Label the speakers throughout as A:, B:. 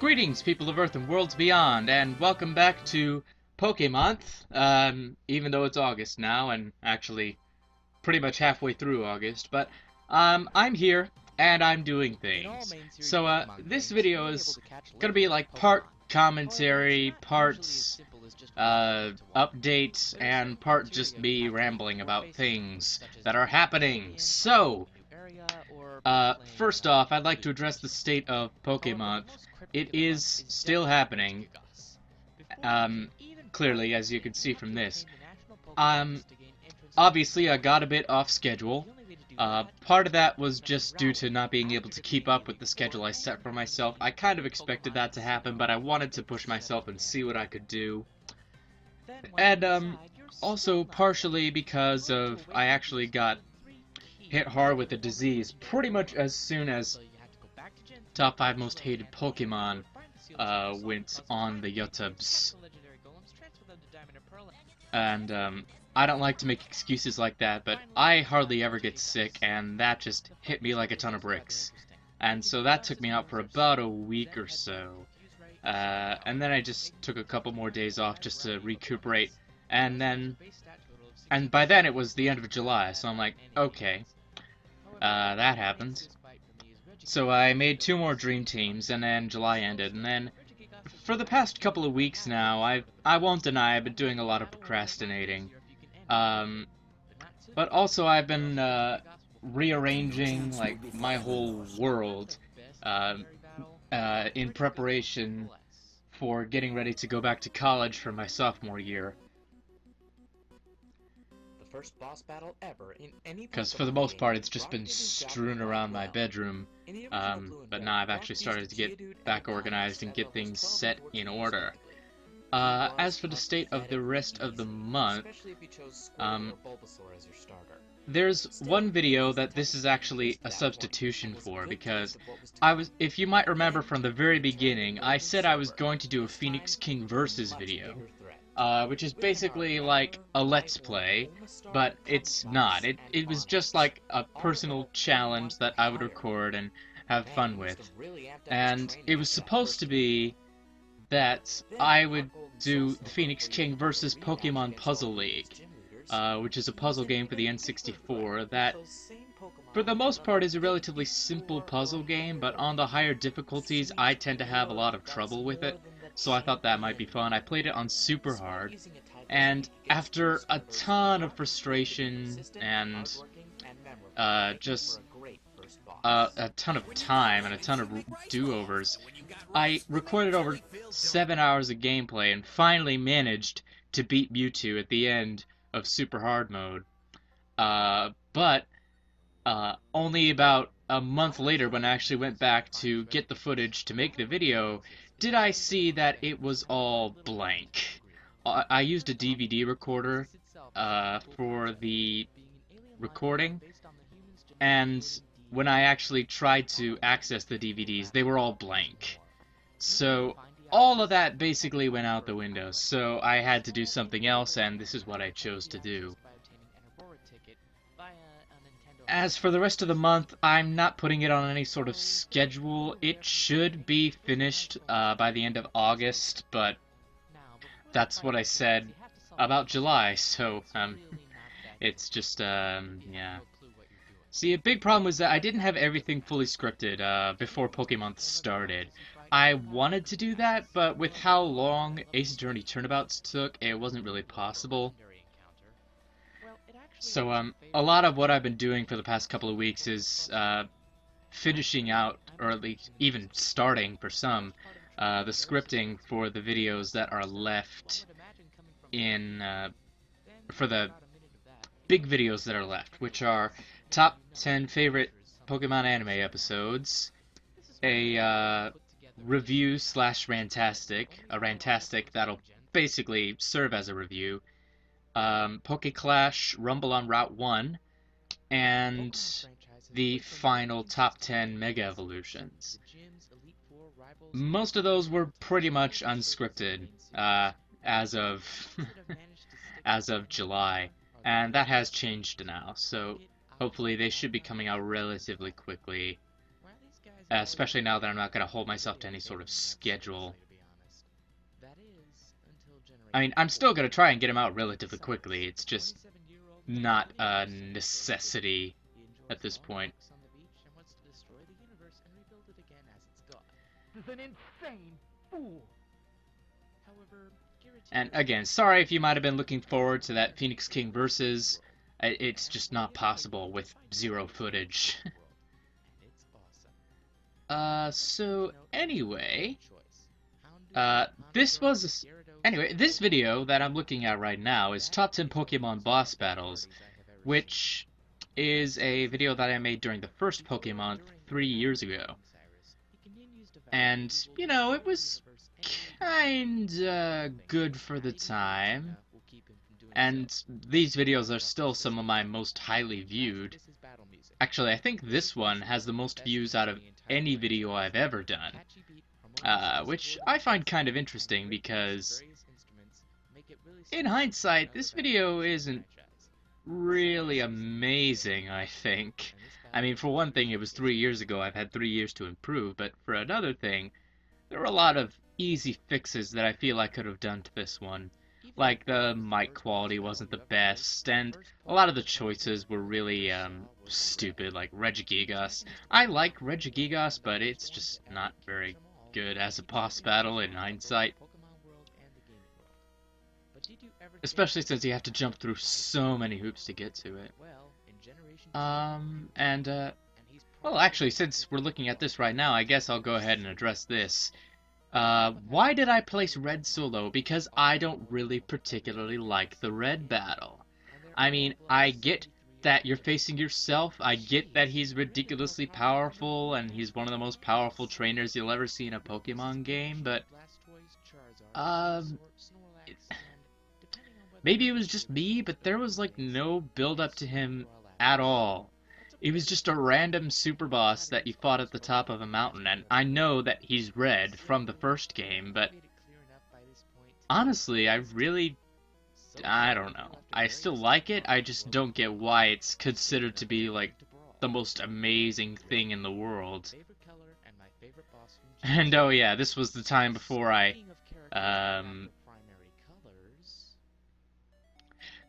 A: Greetings, people of Earth and worlds beyond, and welcome back to PokeMonth. Even though it's August now, and actually pretty much halfway through August, but I'm here and I'm doing things. So this video is gonna be like part commentary, parts updates, and part just me rambling about things that are happening. First off, I'd like to address the state of PokeMonth. It is still happening, clearly, as you can see from this. Obviously, I got a bit off schedule. Part of that was just due to not being able to keep up with the schedule I set for myself. I kind of expected that to happen, but I wanted to push myself and see what I could do. And, also partially because of I actually got hit hard with the disease pretty much as soon as Top 5 Most Hated Pokemon went on the YouTubes. And I don't like to make excuses like that, but I hardly ever get sick, and that just hit me like a ton of bricks. And so that took me out for about a week or so. And then I just took a couple more days off just to recuperate, and by then it was the end of July, so I'm like, okay, that happened. So I made 2 more Dream Teams, and then July ended, and then for the past couple of weeks now, I won't deny I've been doing a lot of procrastinating. But also I've been rearranging like my whole world in preparation for getting ready to go back to college for my sophomore year.
B: First boss battle ever in any
A: because for the most part it's just been strewn around my bedroom, but now I've actually started to get back organized and get things set in order. As for the state of the rest of the month, there's one video that this is actually a substitution for, because if you might remember from the very beginning, I said I was going to do a Phoenix King versus video. Which is basically like a Let's Play, but it's not. It was just like a personal challenge that I would record and have fun with. And it was supposed to be that I would do the Phoenix King versus Pokemon Puzzle League, which is a puzzle game for the N64 that, for the most part, is a relatively simple puzzle game, but on the higher difficulties, I tend to have a lot of trouble with it. So I thought that might be fun. I played it on super hard, and after a ton of frustration and just a ton of time and a ton of do-overs, I recorded over 7 hours of gameplay and finally managed to beat Mewtwo at the end of super hard mode. But only about a month later, when I actually went back to get the footage to make the video, did I see that it was all blank. I used a DVD recorder for the recording, and when I actually tried to access the DVDs, they were all blank. So all of that basically went out the window, so I had to do something else, and this is what I chose to do. As for the rest of the month, I'm not putting it on any sort of schedule. It should be finished by the end of August, but that's what I said about July, so it's just, yeah. See, a big problem was that I didn't have everything fully scripted before PokeMonth started. I wanted to do that, but with how long Ace Attorney Turnabouts took, it wasn't really possible. So, a lot of what I've been doing for the past couple of weeks is finishing out, or at least even starting for some, the scripting for the videos that are left in, for the big videos that are left, which are top 10 favorite Pokemon anime episodes, a review slash rantastic, a rantastic that'll basically serve as a review, Poke Clash, Rumble on Route 1, and the final top 10 Mega Evolutions. Most of those were pretty much unscripted as of as of July, and that has changed now, so hopefully they should be coming out relatively quickly. especially now that I'm not going to hold myself to any sort of schedule. I mean, I'm still going to try and get them out relatively quickly. It's just not a necessity at this point.
C: This is an insane fool.
A: And again, sorry if you might have been looking forward to that Phoenix King versus. It's just not possible with zero footage. So anyway, this video that I'm looking at right now is Top 10 Pokemon Boss Battles, which is a video that I made during the first PokeMonth 3 years ago. And, you know, it was kinda good for the time. And these videos are still some of my most highly viewed. Actually, I think this one has the most views out of any video I've ever done. Which I find kind of interesting because, in hindsight, this video isn't really amazing, I think. I mean, for one thing, it was 3 years ago, I've had 3 years to improve, but for another thing, there were a lot of easy fixes that I feel I could have done to this one. Like, the mic quality wasn't the best, and a lot of the choices were really, stupid, like Regigigas. I like Regigigas, but it's just not very good as a boss battle in hindsight. Especially since you have to jump through so many hoops to get to it. Well, actually, since we're looking at this right now, I guess I'll go ahead and address this. Why did I place Red solo? Because I don't really particularly like the Red battle. I mean, I get that you're facing yourself, I get that he's ridiculously powerful, and he's one of the most powerful trainers you'll ever see in a Pokemon game, but, maybe it was just me, but there was, like, no build-up to him at all. It was just a random super boss that you fought at the top of a mountain, and I know that he's Red from the first game, but honestly, I don't know. I still like it, I just don't get why it's considered to be, like, the most amazing thing in the world. And oh yeah, this was the time before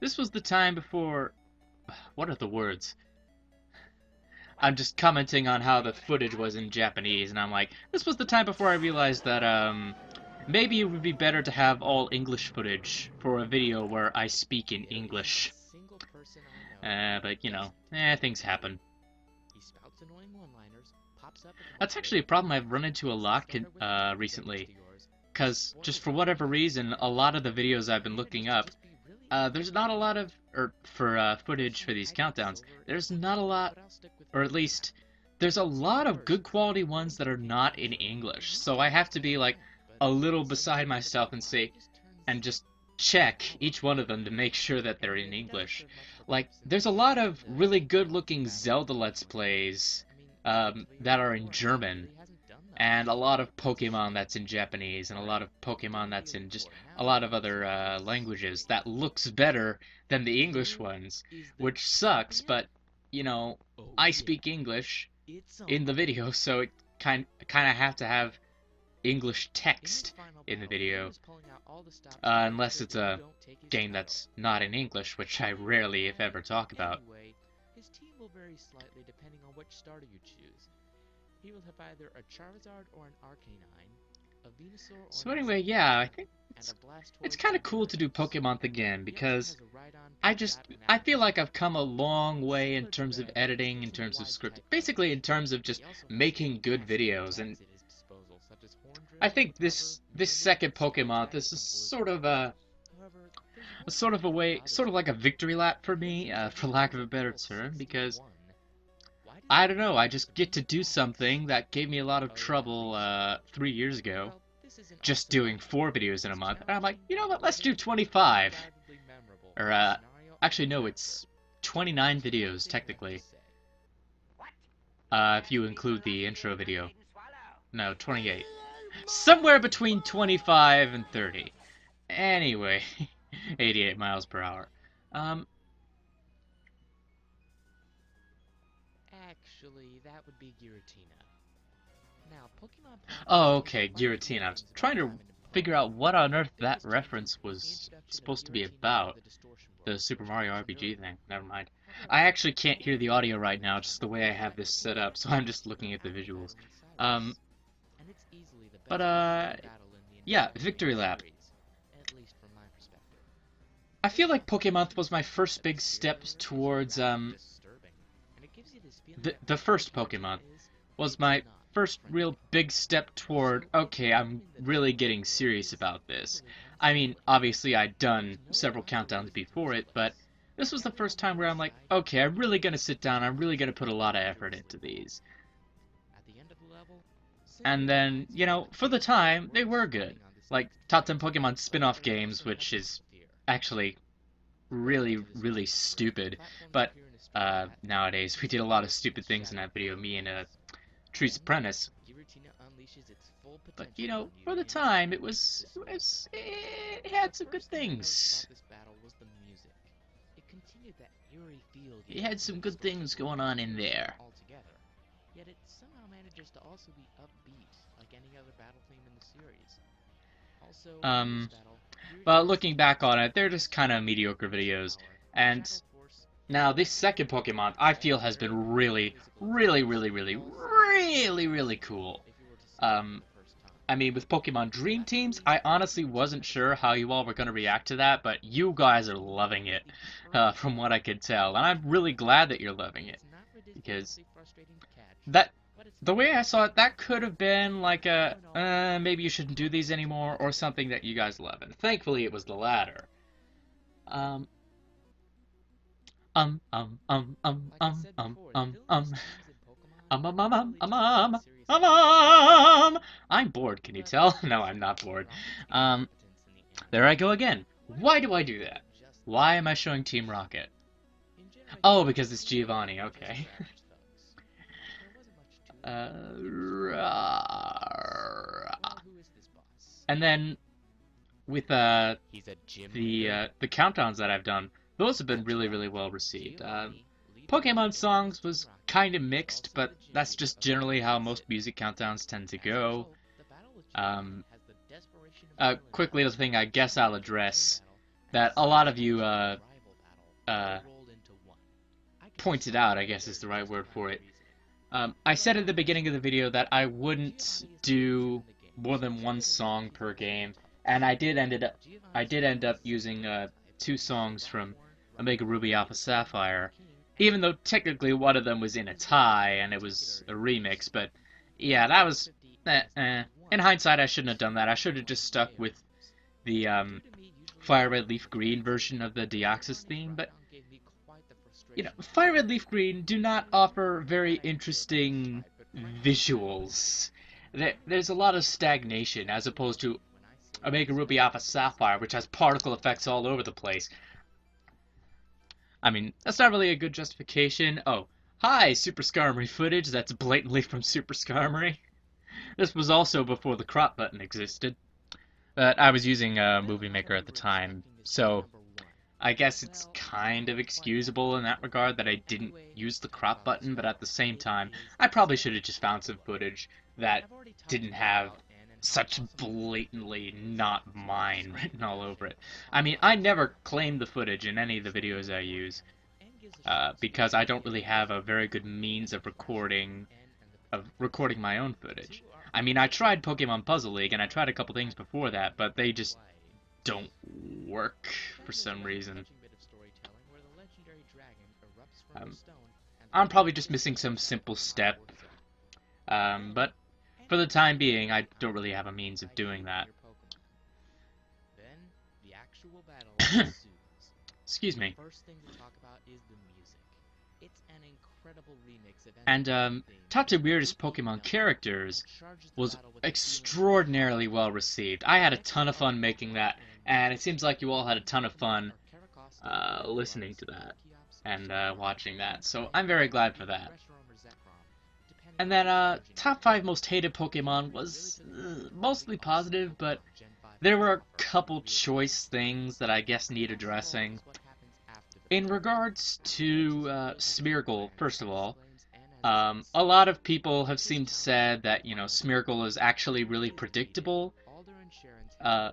A: This was the time before... What are the words? I'm just commenting on how the footage was in Japanese, and I'm like, this was the time before I realized that, maybe it would be better to have all English footage for a video where I speak in English. But, you know, things happen. That's actually a problem I've run into a lot recently. Because, just for whatever reason, a lot of the videos I've been looking up, there's not a lot of, footage for these countdowns, there's not a lot, or at least, there's a lot of good quality ones that are not in English, so I have to be, like, a little beside myself and just check each one of them to make sure that they're in English. Like, there's a lot of really good-looking Zelda Let's Plays, that are in German, and a lot of Pokemon that's in Japanese, and a lot of Pokemon that's in just a lot of other languages that looks better than the English ones, which sucks, but, you know, I speak English in the video, so it kind of have to have English text in the video, unless it's a game that's not in English, which I rarely, if ever, talk about.
B: His team will vary slightly depending on which starter you choose. He will have either a Charizard or an Arcanine, a Venusaur or
A: So anyway, yeah, I think it's kind of cool to do PokeMonth again, because I feel like I've come a long way in terms of editing, in terms of scripting, basically in terms of just making good videos, and I think this second PokeMonth, this is sort of a way, sort of like a victory lap for me, for lack of a better term, because I don't know, I just get to do something that gave me a lot of trouble 3 years ago, just doing 4 videos in a month, and I'm like, you know what, let's do 25, or actually no, it's 29 videos technically, if you include the intro video. No, 28. Somewhere between 25 and 30. Anyway, 88 miles per hour.
B: Actually, that would be Giratina.
A: Oh, okay, Giratina. I was trying to figure out what on earth that reference was supposed to be about. The Super Mario RPG thing. Never mind. I actually can't hear the audio right now, just the way I have this set up, so I'm just looking at the visuals. Um, but, yeah, Victory Lap. I feel like PokeMonth was my first big step towards, the first PokeMonth was my first real big step toward, okay, I'm really getting serious about this. I mean, obviously I'd done several countdowns before it, but this was the first time where I'm like, okay, I'm really gonna sit down, I'm really gonna put a lot of effort into these. And then, you know, for the time, they were good. Like, Top 10 Pokemon spin-off games, which is actually really, really stupid. But, nowadays, we did a lot of stupid things in that video, me and, Tree's Apprentice. But, you know, for the time, it had some good things. It had some good things going on in there.
B: Yet it somehow manages to also be upbeat, like any other battle theme in the series.
A: But looking back on it, they're just kind of mediocre videos. And now this second Pokemon, I feel, has been really, really, really, really, really, really cool. I mean, with Pokemon Dream Teams, I honestly wasn't sure how you all were going to react to that, but you guys are loving it, from what I could tell. And I'm really glad that you're loving it, because the way I saw it, that could have been like a, maybe you shouldn't do these anymore, or something that you guys love. And thankfully, it was the latter. Um, um, um, um, um, um, um, um, um, I'm bored, can you tell? No, I'm not bored. There I go again. Why do I do that? Why am I showing Team Rocket? Oh, because it's Giovanni, okay. And then with the countdowns that I've done, those have been really, really well received. Pokemon songs was kind of mixed, but that's just generally how most music countdowns tend to go. Quick little thing I guess I'll address that a lot of you pointed out, I guess is the right word for it. I said at the beginning of the video that I wouldn't do more than one song per game, and I did end up using 2 songs from Omega Ruby Alpha Sapphire, even though technically one of them was in a tie and it was a remix. But yeah, that was in hindsight, I shouldn't have done that. I should have just stuck with the Fire Red Leaf Green version of the Deoxys theme. But you know, Fire Red Leaf Green do not offer very interesting visuals. There's a lot of stagnation, as opposed to Omega Ruby Alpha Sapphire, which has particle effects all over the place. I mean, that's not really a good justification. Oh, hi, Super Skarmory footage that's blatantly from Super Skarmory. This was also before the crop button existed. But I was using Movie Maker at the time, so I guess it's kind of excusable in that regard that I didn't use the crop button, but at the same time, I probably should have just found some footage that didn't have such blatantly not mine written all over it. I mean, I never claim the footage in any of the videos I use, because I don't really have a very good means of recording my own footage. I mean, I tried Pokemon Puzzle League, and I tried a couple things before that, but they just don't work for some reason. I'm probably just missing some simple step, but for the time being, I don't really have a means of doing that. Excuse me. And Top 10 Weirdest Pokemon Characters was extraordinarily well received. I had a ton of fun making that, and it seems like you all had a ton of fun listening to that and watching that, so I'm very glad for that. And then Top 5 Most Hated Pokemon was mostly positive, but there were a couple choice things that I guess need addressing. In regards to Smeargle, first of all, A lot of people have seemed to say that, you know, Smeargle is actually really predictable, uh,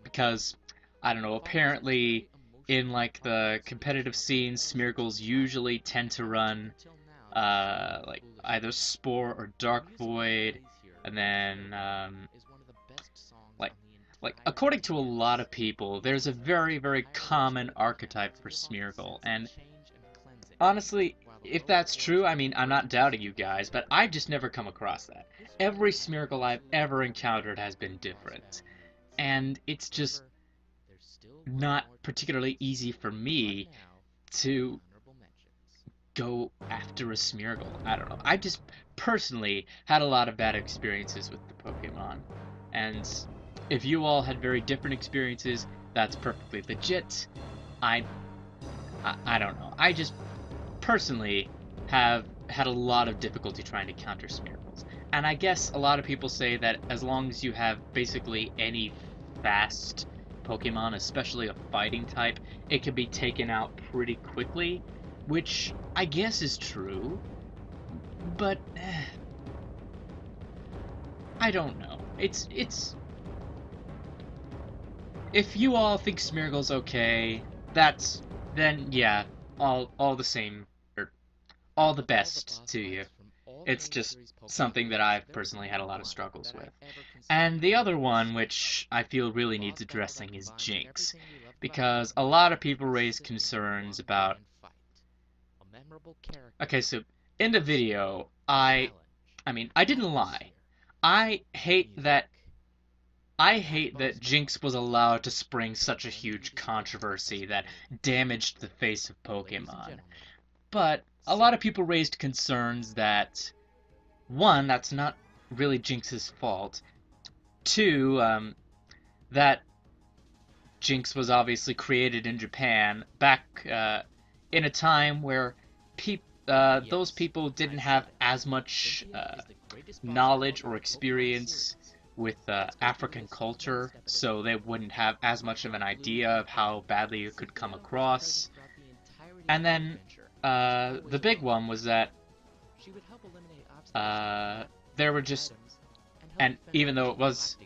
A: because, I don't know, apparently in, like, the competitive scenes, Smeargles usually tend to run, like, either Spore or Dark Void, and then, like, according to a lot of people, there's a very, very common archetype for Smeargle, and honestly, if that's true, I mean, I'm not doubting you guys, but I've just never come across that. Every Smeargle I've ever encountered has been different, and it's just not particularly easy for me to go after a Smeargle. I don't know. I just personally had a lot of bad experiences with the Pokemon, and if you all had very different experiences, that's perfectly legit. I, I don't know. I just personally have had a lot of difficulty trying to counter Smeargles. And I guess a lot of people say that as long as you have basically any fast Pokemon, especially a fighting type, it can be taken out pretty quickly, which I guess is true, but I don't know. It's if you all think Smeargle's okay, then yeah, all the same, or all the best to you. It's just something that I've personally had a lot of struggles with. And the other one, which I feel really needs addressing, is Jinx, because a lot of people raise concerns about. Okay, so in the video, I mean, I didn't lie. I hate that Jinx was allowed to spring such a huge controversy that damaged the face of Pokemon. But a lot of people raised concerns that, one, that's not really Jinx's fault. Two, that Jinx was obviously created in Japan back in a time where those people didn't have as much knowledge or experience with African culture, so they wouldn't have as much of an idea of how badly it could come across. And then the big one was that there were just, and even though it was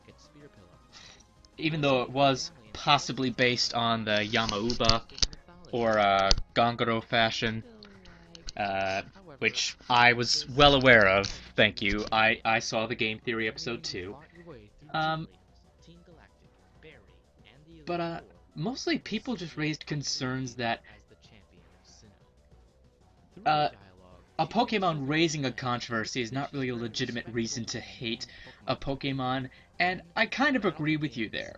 A: possibly based on the Yamauba or Gongoro fashion, which I was well aware of, thank you. I saw the Game Theory episode 2. But mostly people just raised concerns that a Pokemon raising a controversy is not really a legitimate reason to hate a Pokemon, and I kind of agree with you there.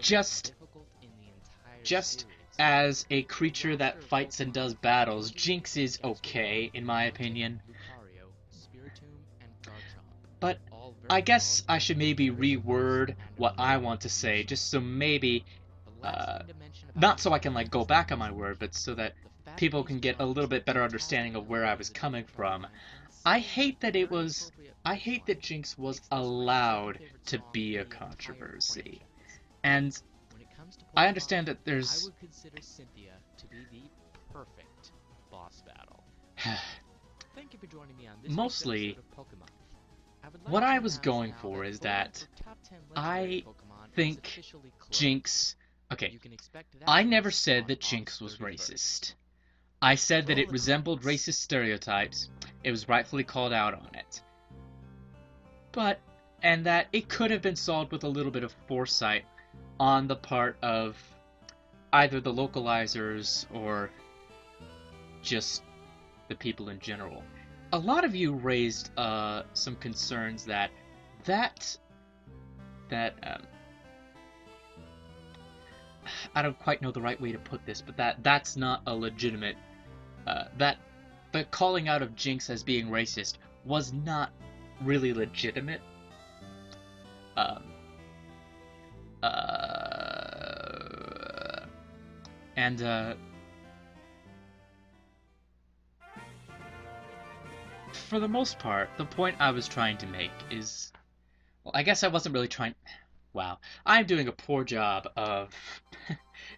A: Just as a creature that fights and does battles, Jinx is okay, in my opinion. But I guess I should maybe reword what I want to say, just so maybe, not so I can like go back on my word, but so that people can get a little bit better understanding of where I was coming from. I hate that Jinx was allowed to be a controversy. And I understand that there's...
B: I would consider Cynthia to be the perfect boss battle. Thank you for joining me on this
A: mostly,
B: episode of PokeMonth.
A: what I was going for is that I think Jinx... Okay, I never said that Jinx was racist. I said that it resembled racist stereotypes, it was rightfully called out on it. And that it could have been solved with a little bit of foresight on the part of either the localizers or just the people in general. A lot of you raised some concerns that I don't quite know the right way to put this, but that's not a legitimate that the calling out of Jinx as being racist was not really legitimate. For the most part, the point I was trying to make is... Well, I guess I wasn't really trying... Wow. I'm doing a poor job of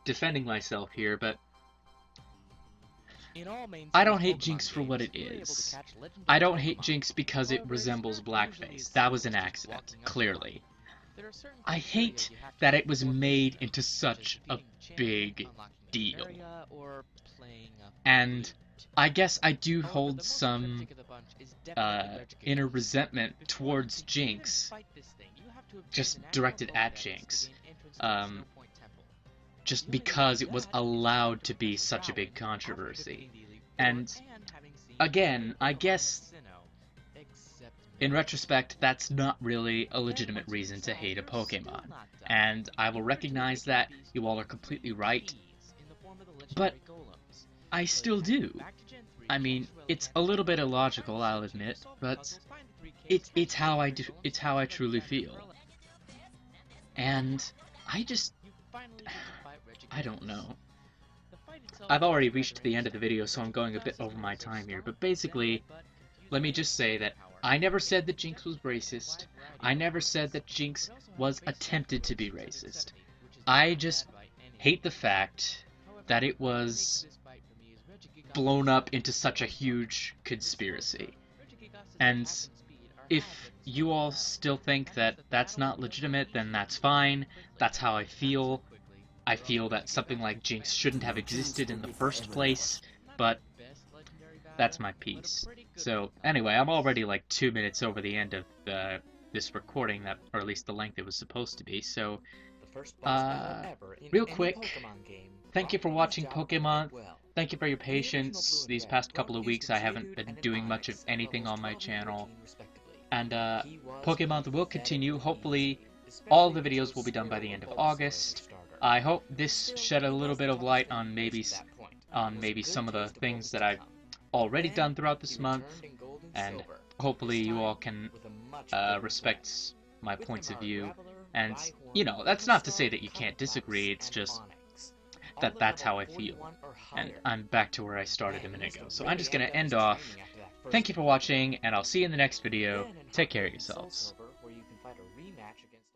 A: defending myself here, but... I don't hate Jinx for what it is. I don't hate Jinx because it resembles blackface. That was an accident, clearly. I hate that it was made into such a big deal. And I guess I do hold some inner resentment towards Jinx, just directed at Jinx, just because it was allowed to be such a big controversy. And again, I guess in retrospect, that's not really a legitimate reason to hate a Pokemon. And I will recognize that you all are completely right, but I still do. I mean, it's a little bit illogical, I'll admit, but it's how I truly feel. And I don't know. I've already reached the end of the video, so I'm going a bit over my time here, but basically, let me just say that I never said that Jinx was racist. I never said that Jinx was attempted to be racist. I just hate the fact that it was blown up into such a huge conspiracy. And if you all still think that that's not legitimate, then that's fine. That's how I feel. I feel that something like Jinx shouldn't have existed in the first place, but that's my piece. So, anyway, I'm already like 2 minutes over the end of this recording, or at least the length it was supposed to be, so, real quick, thank you for watching PokeMonth. Thank you for your patience. These past couple of weeks I haven't been doing much of anything on my channel. And PokeMonth will continue. Hopefully all the videos will be done by the end of August. I hope this shed a little bit of light on maybe some of the things that I've already done throughout this month, and hopefully you all can respect my points of view. And, you know, that's not to say that you can't disagree, it's just that that's how I feel. And I'm back to where I started a minute ago. So I'm just going to end off. Thank you for watching, and I'll see you in the next video. Take care of yourselves.